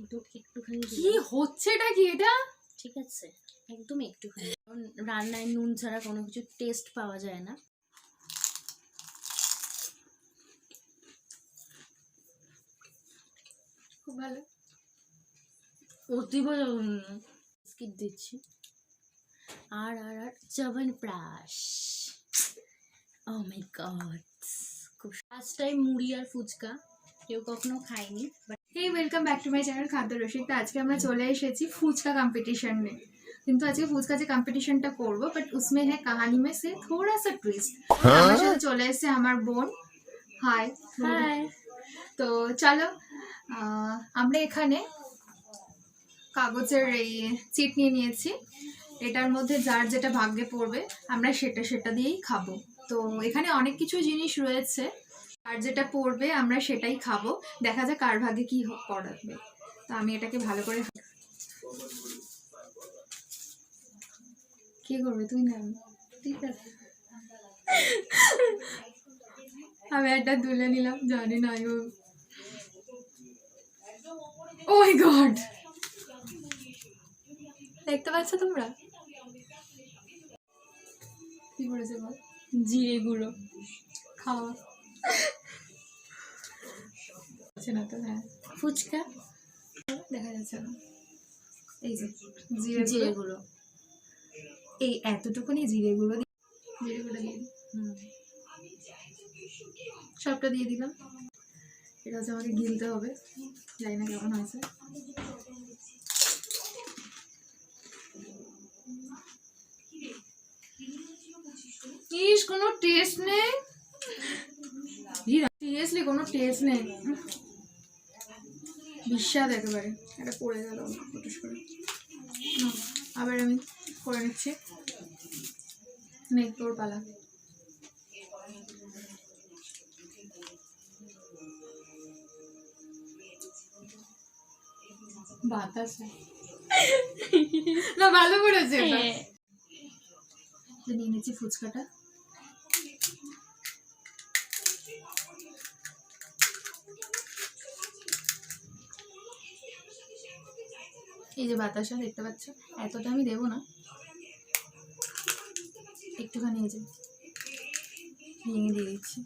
একটুখানি কি হচ্ছে এটা কি এটা ঠিক আছে একদম একটুখানি রান্নায় নুন ছাড়া কোনো কিছু টেস্ট পাওয়া যায় না খুব ভালো অতীব বিস্কিট দিচ্ছি আর আর আর চ্যবনপ্রাশ ও মাই গড খুব ফার্স্ট টাইম মুড়ি আর ফুচকা কেউ কখনো খায়নি but hey welcome back to my channel खाद्य रसिक। तो आज के আমরা চলে এসেছি ফুচকা कंपटीशन में। কিন্তু আজকে ফুচকা যে কম্পিটিশনটা করব বাট उसमें है कहानी में से थोड़ा सा ट्विस्ट। আমার সাথে চলে এসেছে আমার বোন। হাই হাই তো চলো আমরা এখানে কাগজের এই চিট নিয়ে নিয়েছি। এটার মধ্যে যার যেটা ভাগ্যে পড়বে আমরা সেটা দিয়েই খাবো। তো এখানে অনেক কিছু জিনিস রয়েছে, আর যেটা পড়বে আমরা সেটাই খাবো। দেখা যাক কার ভাগ্যে কি পড়াবে। তো আমি এটাকে ভালো করে কি করবে তুই না ঠিক আছে আমি একটা তুলে নিলাম জানি না ও মাই গড দেখতে পাচ্ছ তোমরা কি করেছে বল জিরে গুঁড়ো খাওয়া আছে না তো হ্যাঁ ফুচকা দেখা যাচ্ছে না এই যে জিরে গুঁড়ো এই এতটুকুনি জিরে গুঁড়ো দিয়ে দিই সবটা দিয়ে দিলাম। এটা হচ্ছে আমাকে গিলতে হবে, জানি না কেমন হয়েছে। ইস কোনো টেস্ট নেই, সিরিয়াসলি কোনো টেস্ট নেই, বিস্বাদ একেবারে। এটা পড়ে গেল ফটোস করে। আবার আমি করে নিচ্ছি, নেই তোর পালা। বাতাস না ভালো করেছে। নিয়ে নিচ্ছি ফুচকাটা। এই যে বাতাসা দেখতে পাচ্ছ, এতটা আমি দেবো না, একটুখানি এই যে ভেঙে দিয়ে দিচ্ছি।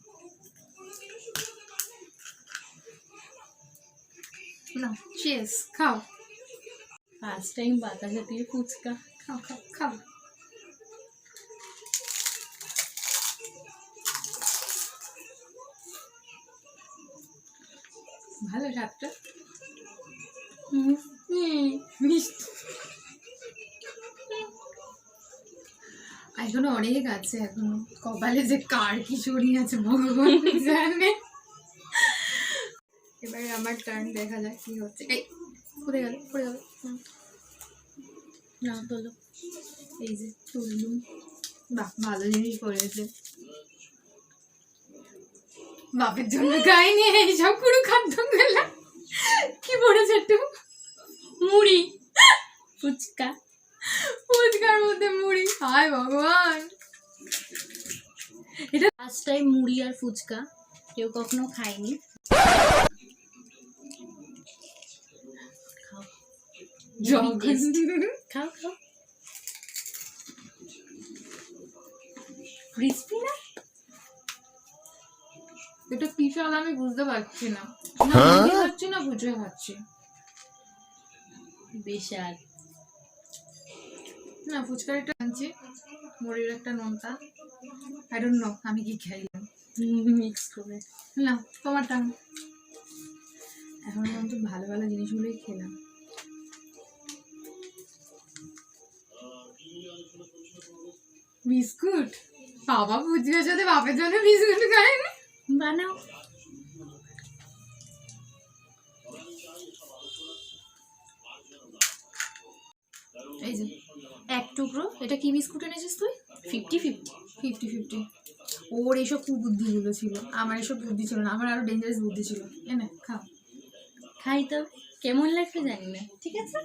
না চিয়ার্স, খাও। ফার্স্ট টাইম বাতাসা দিয়ে ফুচকা, খাও খাও খাও। ভালো স্বাদটা মিষ্টি। এখনো অনেক আছে, এখনো কপালে যে কার কি চড়ি আছে ভগবান জানে। এবারে আমার টার্ন, দেখা যাক কি হচ্ছে। এই পড়ে গেল পড়ে গেল না বলো। এই যে তুললুম, বাহ ভালো জিনিস করেছে। বাপের জন্য খাইনি এইসব পুরো খাদ্য গেলাম। কি পড়েছে একটু মুড়ি ফুচকা, ফুচকার মধ্যে মুড়ি, হায় ভগবান। এটা ফার্স্ট টাইম মুড়ি আর ফুচকা কেউ কখনো খায়নি। খাও খাও খাও, ক্রিসপি না? এটা কি স্বাদ আমি বুঝতে পারছি না, খাচ্ছি না বুঝে খাচ্ছি। বেশাল না ফুচকার একটা আনছি, মুড়ির একটা নোনতা, আই ডোন্ট নো আমি কি খাইলাম মিক্স করে। না তোমার টান। এখন পর্যন্ত ভালো ভালো জিনিসগুলোই খেলাম। বিস্কুট, বাবা ফুচকার সাথে বাপের জন্য বিস্কুট খায়নি। বানাও। এই যে এক টুকরো, এটা কি বিস্কুট এনেছিস তুই? 50-50 50-50। ওর এইসব কুবুদ্ধিগুলো ছিল, আমার এসব বুদ্ধি ছিল না, আমার আরো ডেঞ্জারাস বুদ্ধি ছিল। এনে খাও। খাই তো কেমন লাগছে জানি না, ঠিক আছে।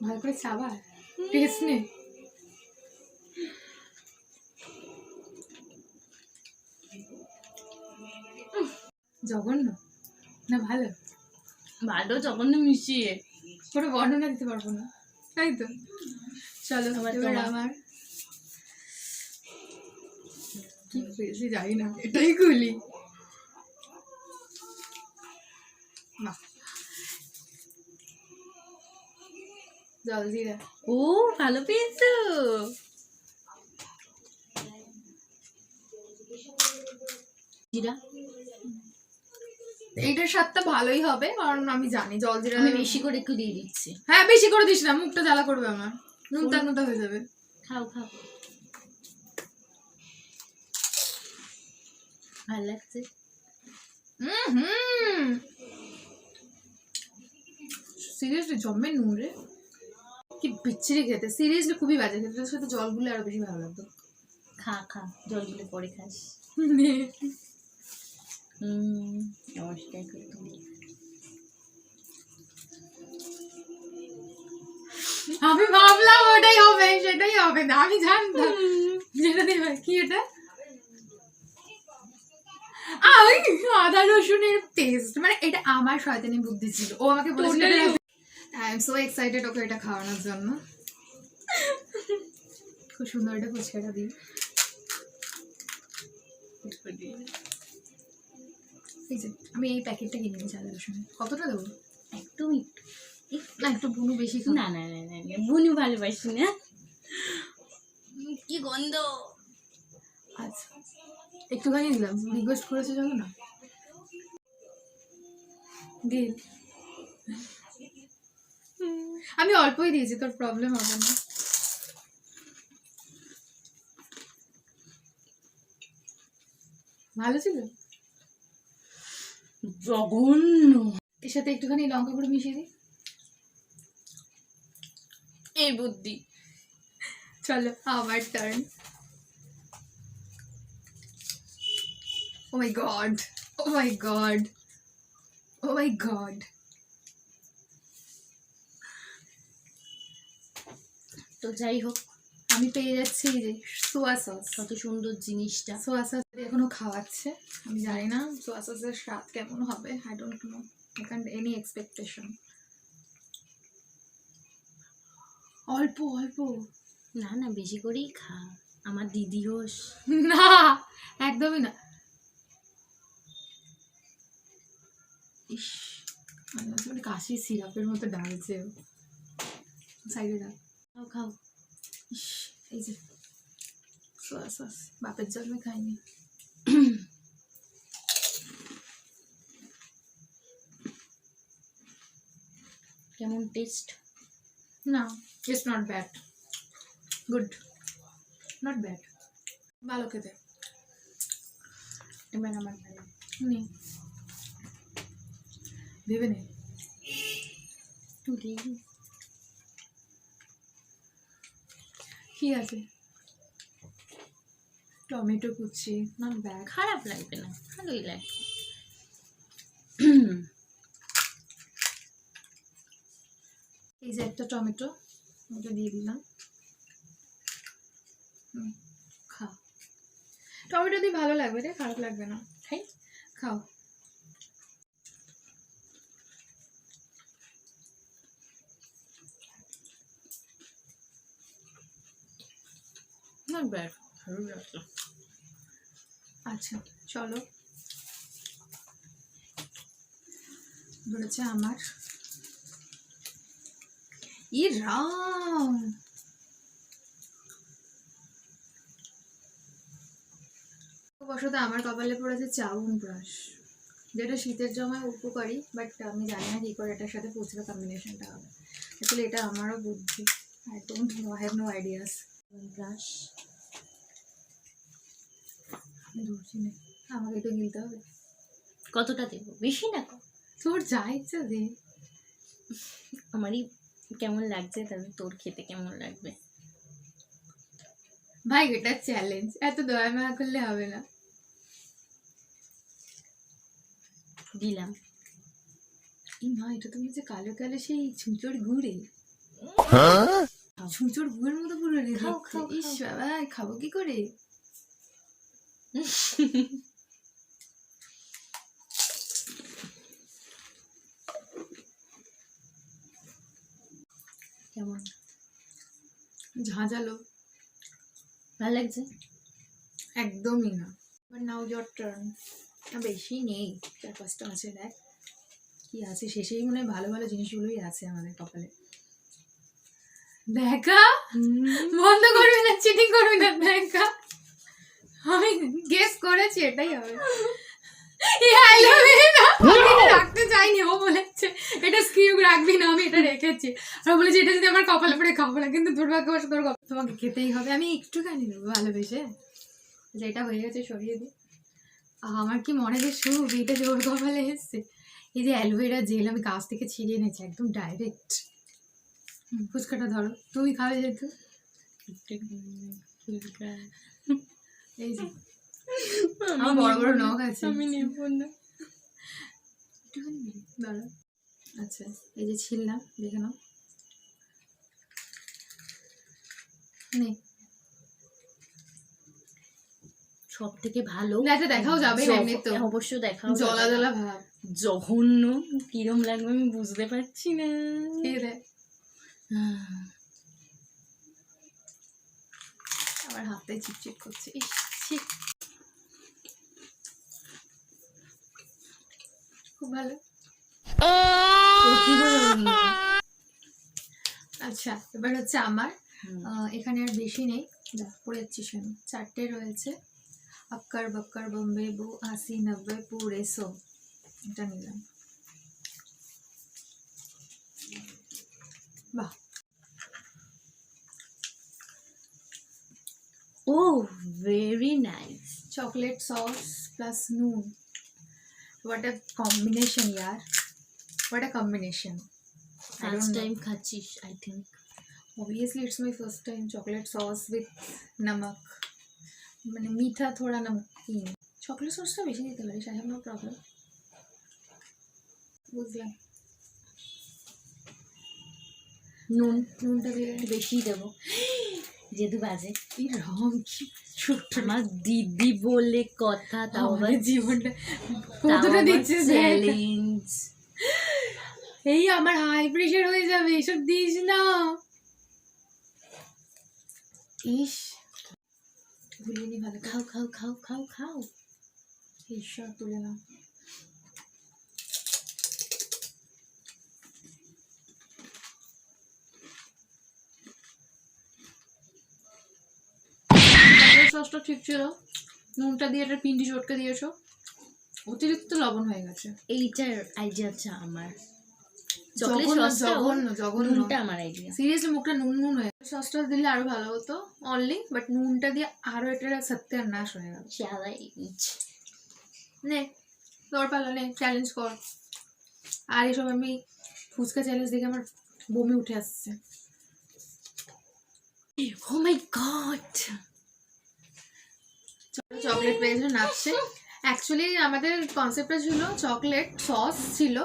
ভালো করে চাবা, টেস্ট নে। জঘন্য না ভালো? ভালো জঘন্য মিশিয়ে। কোনো বর্ণনা দিতে পারবো না, তাই তো। চলো এবার এবার তোমার। আমার কি পেয়েছি জানি না, এটাই খুলি। না, জলজিরা। ও ভালো পেয়েছো। জিরা এইটার স্বাদটা ভালোই হবে, কারণ আমি জানি জলজিরা। আমি বেশি করে একটু দিয়ে দিচ্ছি। হ্যাঁ বেশি করে দিস না, মুখটা জ্বালা করবে আমার, নুনতা নুনতা হয়ে যাবে। খাও খাও, ভালো লাগছে। সিরিয়াসলি জম্মে নুন রে, কি বিচ্ছিরি খেতে, সিরিয়াসলি খুবই বাজে খেতে। তার সাথে জল গুলে আরো বেশি ভালো লাগতো। খা খা, জলগুলো পরে খাস। নমস্কার করে তুমি। আমি ভাবলাম ওটাই হবে, সেটাই হবে না, আমি জানতাম যেটা দেবে। কি এটা? ওই আদা রসুনের পেস্ট, মানে এটা আমার শয়তানি বুদ্ধি ছিল, ও আমাকে বলেছিল। আই এম সো এক্সাইটেড ওকে এটা খাওয়ানোর জন্য। খুব সুন্দর এটা ফুচকাটা দিই। এই যে আমি এই প্যাকেটটা কিনে নিয়েছি আদা রসুনের। কতটা দেবো? একদম না একটু বুনু বেশি খাও। না না না না না, বুনি ভালোবাসি না। কি গন্ধ। আচ্ছা একটুখানি দিলাম, রিকোয়েস্ট করেছে যখন না দিল। আমি অল্পই দিয়েছি, তোর প্রবলেম হবে না। ভালো ছিল। জঘন্য। এর সাথে একটুখানি লঙ্কা গুঁড়ো মিশিয়ে দিই। এই বুদ্ধি। চলো আমার turn. O my god, O my god, O my god. তো যাই হোক, আমি পেয়ে যাচ্ছি এই যে সোয়া সস। কত সুন্দর জিনিসটা। সোয়া সস এখনো খাওয়াচ্ছে, আমি জানি না সোয়া সসের স্বাদ কেমন হবে। I don't know, I can't any expectation. অল্প অল্প, না না, বেশি করেই খা, আমার দিদি হোস। না একদমই না। ইস, মানে কাশি সিরাপের মতো ডালছে। সাইডে ডাল। খাও খাও। ইস, এই যে সোয়া সস, বাপের জন্মে খাইনি। কেমন টেস্ট? না, it's not bad, good, not bad, ভালো খেতে। এবার আমার ভালো। নে ভেবে নে। তুলি কি আছে? টমেটো কুচি, নট ব্যাড। খারাপ লাগবে না, ভালোই লাগবে। এই যে একটা টমেটো, ওটা দিয়ে দিলাম। খা, টমেটো দিয়ে ভালো লাগবে রে, খারাপ লাগবে না। খাই। খাও। নট ব্যাড, ভালো লাগলো। আচ্ছা চলো, বলেছে আমার। ই রাম, বসত আমার কপালে পড়েছে চাউন ব্রাশ, যেটা শীতের জমায় উপকারী, বাট আমি জানি না কি করে এটার সাথে ফুচকা কম্বিনেশনটা হবে। আসলে এটা আমারও বুদ্ধি, I don't know, I have no ideas. Brush ধরছি না, আমাকে তো গিলতে হবে। কতটা দেবো, বেশি না কম? তোর যা ইচ্ছা দে। আমারই কেমন লাগছে, তাহলে তোর খেতে কেমন লাগবে। ভাই এটা চ্যালেঞ্জ, এত দয়া মায়া করলে হবে না। দিলাম। না এটা তুমি যে কালো কালো সেই ছুঁচোর গুড়ে, ছুঁচোর গুড়ের মতো পুরো রে খাও, দেখতে। খাও, ইস খাও। বাবা, খাবো কি করে? কেমন? ঝাঁঝালো, ভালো লাগছে? একদমই না। But now your turn. বেশি নেই, 4-5টা আছে। দেখ কি আছে শেষেই, মনে হয় ভালো ভালো জিনিসগুলোই আছে আমাদের কপালে। দেখা, বন্ধ করবি না, চিটিং করবি না। দেখা, আমি গেস করেছি এটাই হবে। রাখতে চাইনি, ও বলেছে এটা স্কিপ রাখবি না, আমি এটা রেখেছি। আর বলেছি এটা যদি আমার কপালে পরে খাবো না, কিন্তু দুর্ভাগ্যবশ তোর তোমাকে খেতেই হবে। আমি একটুখানি নেবো ভালোবেসে, যেটা হয়ে গেছে সরিয়ে দিই। আমার কি মনে যে সুখ, এটা জোর কপালে এসছে। এই যে অ্যালোভেরা জেল আমি গাছ থেকে ছিঁড়িয়ে এনেছি, একদম ডাইরেক্ট। ফুচকাটা ধরো, তুমি খাবে যেহেতু। এই যে আমার বড় বড় নখ আছে, আমি নেব না। একটুখানি দাঁড়া। আচ্ছা, এই যে ছিললাম, দেখে নাও। নে, সব থেকে ভালো না এটা দেখাও যাবে না এমনি তো, অবশ্য দেখাও জলা জলা ভাব। জঘন্য, কিরম লাগবে আমি বুঝতে পারছি না। এই দেখ, আমার হাতে চিপচিপ করছে। ইস, ছি। খুব ভালো। আচ্ছা, এবার হচ্ছে আমার। এখানে আর বেশি নেই, পড়ে যাচ্ছিস কেন? 4টে রয়েছে। अक्कर बक्कर बम्बे बो 80 90 पूरे 100, এটা নিলাম। বাহ, ও very nice. Chocolate sauce plus নুন, what a combination यार, what a combination. I don't first know. Time খাচ্ছিস I think. Obviously it's my first time. chocolate sauce with नमक, মানে মিঠা থোড়া নমকিন। চকলেট সসটা বেশি দিতে পারিস, আই হ্যাভ নো প্রবলেম। বুঝলাম, নুনটা দিয়ে একটু বেশি দেবো যেহেতু বাজে। এই রং কি ছোট্ট, আমার দিদি বলে কথা, তাও আবার আমাদের জীবনটা কতটা দিচ্ছিস চ্যালেঞ্জ। এই আমার হাই প্রেশার হয়ে যাবে, এসব দিস না। ইস, ভুলিনি ভালো। খাও খাও খাও খাও খাও। ঈশ্বর, তুলে নাও। সসটা ঠিক ছিল, নুনটা দিয়ে একটা পিন্ডি চটকে দিয়েছো, অতিরিক্ত লবণ হয়ে গেছে। এইটার আইডিয়াটা আমার, জঘন্য আমার আইডিয়া। সিরিয়াসলি মুখটা নুন নুন হয়ে গেছে। সসটা দিলে আরো ভালো হতো অনলি, বাট নুনটা দিয়ে আরো এটা সত্যানাশ হয়ে গেল। নে তোর পালা, নে চ্যালেঞ্জ কর। আর এসব আমি ফুচকা চ্যালেঞ্জ দেখে আমার বমি উঠে আসছে। ও মাই গড, চকলেট পেয়েছে নাচছে। অ্যাকচুয়ালি আমাদের কনসেপ্টটা ছিল চকলেট সস ছিল।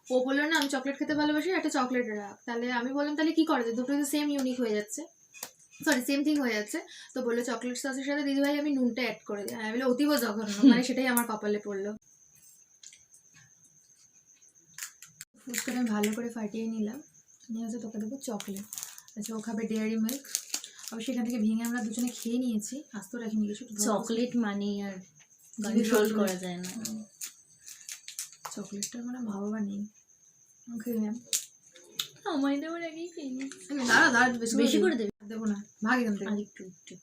ও বললো না আমি চকলেট খেতে ভালোবাসি, একটা চকলেট রাখ। তাহলে আমি বললাম তাহলে কি করা যায়, দুটো তো সেম ইউনিক হয়ে যাচ্ছে, সরি সেম থিং হয়ে যাচ্ছে। তো বললো চকলেট সসের সাথে দিদিভাই আমি নুনটা অ্যাড করে দিই। আমি বলে অতীব জঘন্য, মানে সেটাই আমার কপালে পড়লো। ফুচকাটা ভালো করে ফাটিয়ে নিলাম, নিয়ে হচ্ছে তোকে দেবো চকলেট। আচ্ছা, ও খাবে ডেয়ারি মিল্ক। অবশ্যই এখান থেকে ভেঙে আমরা দুজনে খেয়ে নিয়েছি, আস্ত রাখিনি কিছু। চকলেট মানে আর কন্ট্রোল করা যায় না। চকলেটটা মানে মা বাবা নেই, খেয়ে নিলাম। আমায় দেওয়ার আগেই খেয়ে নিই। দাঁড়া বেশি করে দেবে? দেবো না, ভাগ এখান থেকে। আর একটু একটু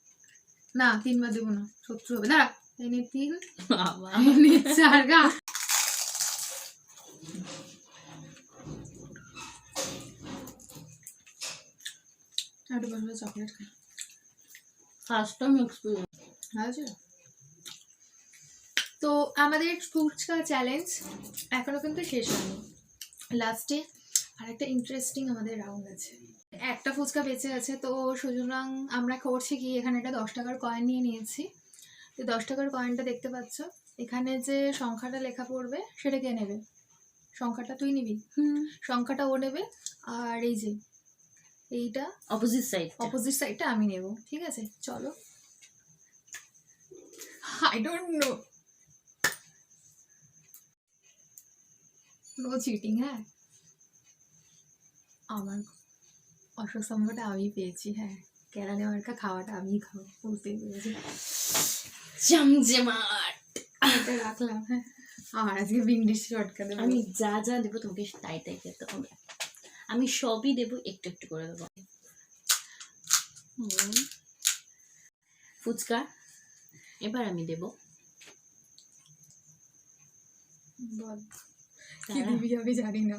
না, 3বার দেবো না, শত্রু হবে। দাঁড়া, এনে 3, বাবা এনে 4 গা। একটু বসে চকলেট খাই। First time experience. ভালো ছিল। তো আমাদের ফুচকা চ্যালেঞ্জ এখনো কিন্তু শেষ হয়নি, লাস্টে আরেকটা ইন্টারেস্টিং আমাদের রাউন্ড আছে। একটা ফুচকা বেঁচে আছে, তো সুতরাং আমরা করছি কি, এখানে একটা 10 টাকার কয়েন নিয়ে নিয়েছি। তো 10 টাকার কয়েনটা দেখতে পাচ্ছ, এখানে যে সংখ্যাটা লেখা পড়বে সেটা কে নেবে? সংখ্যাটা তুই নিবি, সংখ্যাটা ও নেবে। আর এই যে এইটা অপোজিট সাইডটা আমি নেব, ঠিক আছে? চলো, I don't know, no cheating. হ্যাঁ, আমার অশোক স্তম্ভটা আমি পেয়েছি, হ্যাঁ কেরানে মার্কা খাওয়াটা আমি খাবো, বুঝতেই পেরেছি। জমজমাট। এটা রাখলাম, হ্যাঁ আমার আজকে বিন্ডিস চটকা দেবো। আমি যা যা দেবো তোমাকে তাই তাই খেতে হবে। আমি সবই দেবো, একটু একটু করে দেবো। ফুচকা এবার আমি দেবো। বল কি দিবি আমি জানি না।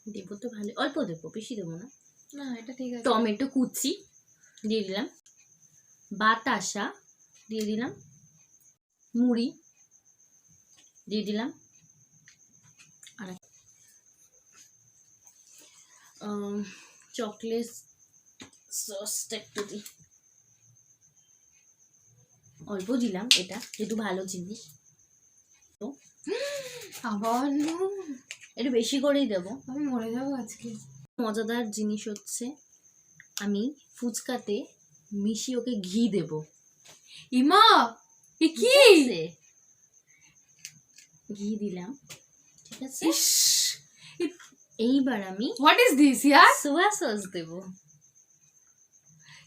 দেবো তো ভালো, অল্প দেবো, বেশি দেবো না। না এটা ঠিক আছে। টমেটো কুচি দিয়ে দিলাম, বাতাসা দিয়ে দিলাম, মুড়ি দিয়ে দিলাম, আর চকলেট সসটা একটু দিই, অল্প দিলাম, এটা যেহেতু ভালো জিনিস তো আবার একটু বেশি করেই দেবো। আমি মরে যাবো আজকে। মজাদার জিনিস হচ্ছে আমি ফুচকাতে মিশিয়ে ওকে ঘি দেবো। ইমা এ কি? ঘি দিলাম, ঠিক আছে। এইবার আমি what is this year? Soya sauce দেবো।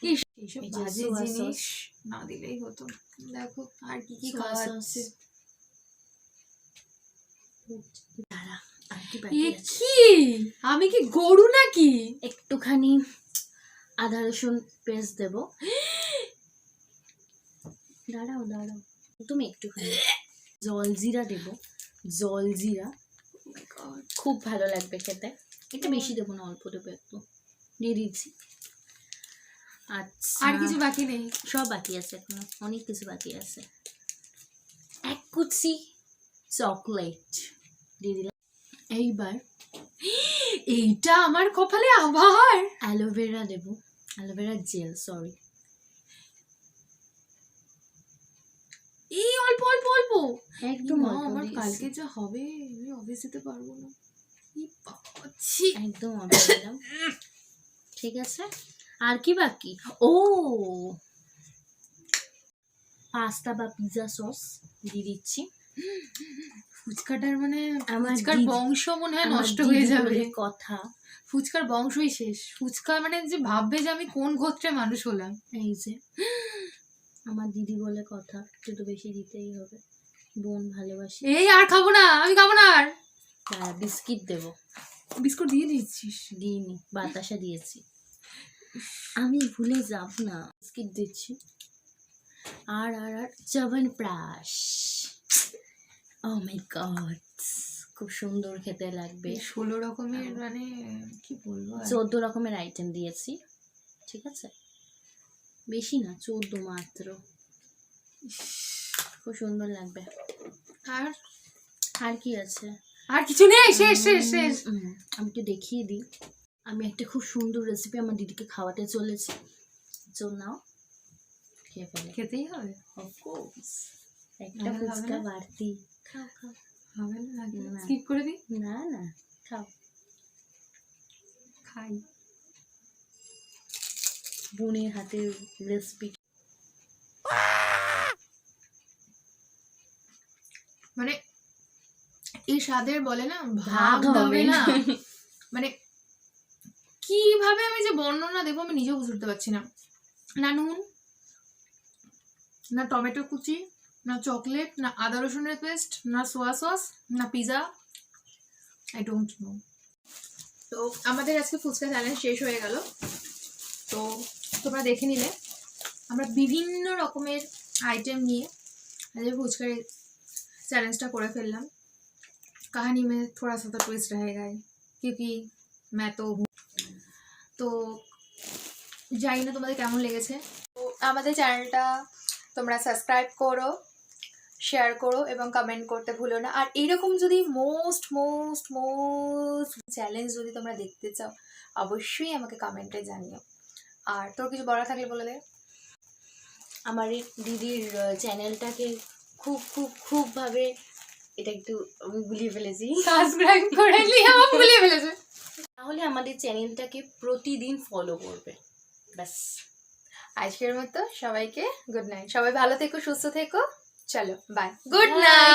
এইসব এই যে বাজে সোয়া জিনিস সস। না দিলেই হতো। দেখো আর কি কি সোয়া খাওয়াচ্ছে। সস। দাঁড়া, আর কি এ বাকি আছে? কি? আমি কি গরু নাকি? একটুখানি আদা রসুন পেস্ট দেবো। দাঁড়াও দাঁড়াও, তুমি একটুখানি জলজিরা দেবো। জলজিরা খুব ভালো লাগবে খেতে। একটু বেশি দেবো না, অল্প দেবো, একটু দিয়ে দিচ্ছি। আচ্ছা, আর কিছু বাকি নেই? সব বাকি আছে, এখনো অনেক কিছু বাকি আছে। এক কুচি চকলেট দিয়ে দিলাম। এইবার এইটা আমার কপালে আবার অ্যালোভেরা দেবো, অ্যালোভেরা জেল, সরি। এই অল্প অল্প অল্প একদম মা, অল্প আমার দিয়েছি। কালকে যা হবে আমি অফিস যেতে পারবো না। একদম অল্প দিলাম, ঠিক আছে। আর কি বাকি? ও, পাস্তা বা পিৎজা সস দিয়ে দিচ্ছি। ফুচকাটার মানে আমার ফুচকার দিদি- বংশ মনে হয় আমার নষ্ট হয়ে দিদি যাবে। বলে কথা। ফুচকার বংশই শেষ। ফুচকা মানে যে ভাববে যে আমি কোন গোত্রে মানুষ হলাম। এই যে আমার দিদি বলে কথা, একটু তো বেশি দিতেই হবে, বোন ভালোবাসি। এই আর খাবো না, আমি খাবো না আর। বিস্কিট দেবো। বিস্কুট দিয়ে দিচ্ছিস? দিইনি, বাতাসা দিয়েছি। আমি ভুলে যাব না, বিস্কিট দিচ্ছি। আর আর আর চ্যবনপ্রাশ। ও মাই গড, খুব সুন্দর খেতে লাগবে। 16 রকমের মানে কি বলবো আর। 14 রকমের আইটেম দিয়েছি, ঠিক আছে, বেশি না, 14 মাত্র। খুব সুন্দর লাগবে। আর আর কি আছে? আর কিছু নেই, শেষ শেষ শেষ। আমি একটু দেখিয়ে দিই। আমি একটা খুব সুন্দর রেসিপি আমার দিদিকে খাওয়াতে চলেছি, চল নাও খেয়ে ফেলে। খেতেই হবে? অফকোর্স, একটা নাহলে হবে ফুচকা না? বাড়তি। খাও খাও। হবে না, না। স্কিপ করে দিই। না না, খাও। খাই। বোনের হাতের রেসিপি। মানে এই স্বাদের বলে না ভাগ হবে না। মানে কিভাবে আমি যে বর্ণনা দেবো আমি নিজেও বুঝতে পারছি না। না নুন, না টমেটো কুচি, না চকলেট, না আদা রসুনের পেস্ট, না সোয়া সস, না পিজা। I don't no. তো আমাদের আজকে ফুচকা চ্যালেঞ্জ শেষ হয়ে গেল। তো তোমরা দেখে নিলে আমরা বিভিন্ন রকমের आइटम নিয়ে আজকে ফুচকার चैलेंजটা করে ফেললাম। कहानी में थोड़ा सा तो ट्विस्ट रहेगा ही, क्योंकि मैं तो हूँ। তো জানি না তোমাদের কেমন লেগেছে। তো আমাদের চ্যানেলটা তোমরা সাবস্ক্রাইব করো, শেয়ার করো এবং কমেন্ট করতে ভুলো না। আর এরকম যদি মোস্ট মোস্ট মোস্ট চ্যালেঞ্জ যদি তোমরা দেখতে চাও অবশ্যই আমাকে কমেন্টে জানিও। আর তোর কিছু বলা থাকলে বলে দে। আমার এই দিদির চ্যানেলটাকে খুব খুব খুব ভাবে, এটা একটু আমি ভুলিয়ে ফেলেছি, সাবস্ক্রাইব করে নিয়ে আমার ভুলে ফেলেছে। তাহলে আমাদের চ্যানেলটাকে প্রতিদিন ফলো করবে, ব্যাস। আজকের মতো সবাইকে গুড নাইট। সবাই ভালো থেকো, সুস্থ থেকো। চলো বাই, গুড নাইট।